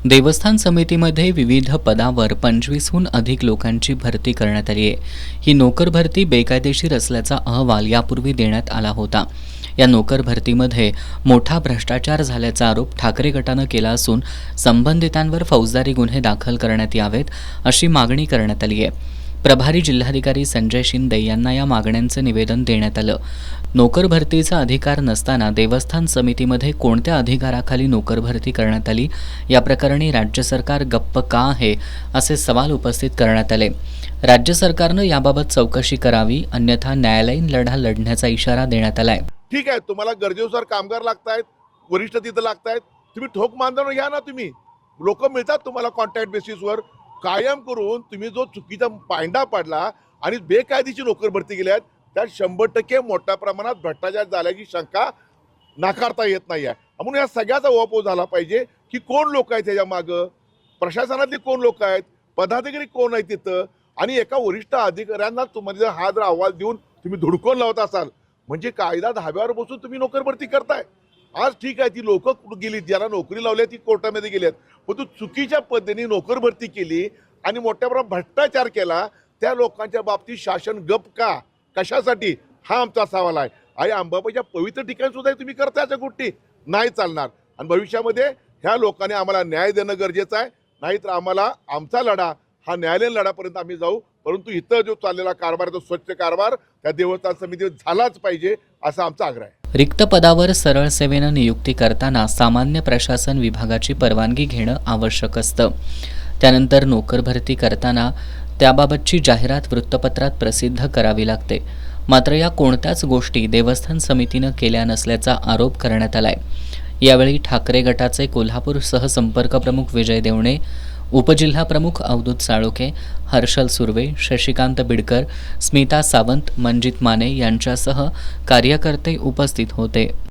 देवस्थान समितीमध्ये विविध पदावर 25हून अधिक लोकांची भरती करण्यात आली आहे। ही नोकर भरती बेकायदेशीर असल्याचा अहवाल यापूर्वी देण्यात आला होता। या नोकर भरतीमध्ये मोठा भ्रष्टाचार झाल्याचा आरोप ठाकरे गटानं केला असून संबंधितांवर फौजदारी गुन्हे दाखल करण्यात यावेत अशी मागणी करण्यात आली आहे। प्रभारी जिल्हाधिकारी संजय शिंदे यांना या मागण्यांचं निवेदन देण्यात आलं। नोकर भरतीचा अधिकार नसताना देवस्थान समितीमध्ये कोणत्या अधिकाराखाली नोकर भरती करण्यात आली, या प्रकरणी राज्य सरकार गप्प का आहे असे सवाल उपस्थित करण्यात आले। राज्य सरकारनं याबाबत चौकशी करावी, अन्यथा न्यायालयीन लढा लढण्याचा इशारा देण्यात आलाय। ठीक आहे, तुम्हाला गरजेनुसार कामगार लागतायत, वरिष्ठ तिथं लागतायत, तुम्ही ठोक मानधन घ्या ना। तुम्ही लोक मिळतात तुम्हाला कॉन्ट्रॅक्ट बेसिसवर। कायम करून तुम्ही जो चुकीचा पायंडा पाडला आणि बेकायदेशीर नोकर भरती केल्यात, त्यात 100% मोठ्या प्रमाणात भ्रष्टाचार झाल्याची शंका नाकारता येत नाही आहे। म्हणून या सगळ्याचा ओळख झाला पाहिजे की कोण लोक आहेत त्याच्या मागं, प्रशासनातले कोण लोक आहेत, पदाधिकारी कोण आहेत तिथं, आणि एका वरिष्ठ अधिकाऱ्यांना तुम्हाला हा जर अहवाल देऊन तुम्ही धुडकून लावत असाल म्हणजे कायदा धाब्यावर बसून तुम्ही नोकर भरती करताय। आज ठीक आहे, ती लोक कुठं गेली, ज्याला नोकरी लावली ती कोर्टामध्ये गेल्यात, पण तू चुकीच्या पद्धतीने नोकर भरती केली आणि मोठ्या प्रमाणात भ्रष्टाचार केला, त्या लोकांच्या बाबतीत शासन गप का, कशासाठी, हा आमचा सवाल आहे। आणि अंबाबाईच्या पवित्र ठिकाणी सुद्धा तुम्ही करताय अशा गोष्टी, नाही चालणार। आणि भविष्यामध्ये ह्या लोकांनी आम्हाला न्याय देणं गरजेचं आहे, नाहीतर आम्हाला आमचा लढा हा न्यायालयीन लढापर्यंत आम्ही जाऊ। परंतु इथं जो चाललेला कारभार, तो स्वच्छ कारभार त्या देवस्थान समितीवर झालाच पाहिजे असा आमचा आग्रह आहे। रिक्त पदावर सरळ सेवेनं नियुक्ती करताना सामान्य प्रशासन विभागाची परवानगी घेणं आवश्यक असतं। त्यानंतर नोकर भरती करताना त्याबाबतची जाहिरात वृत्तपत्रात प्रसिद्ध करावी लागते। मात्र या कोणत्याच गोष्टी देवस्थान समितीनं केल्या नसल्याचा आरोप करण्यात आलाय। यावेळी ठाकरे गटाचे कोल्हापूर सहसंपर्क प्रमुख विजय देवणे, उपजिल्हा प्रमुख अवधूत साळोखे, हर्षल सुर्वे, शशिकांत बिडकर, स्मिता सावंत, मंजित माने यांच्यासह कार्यकर्ते उपस्थित होते।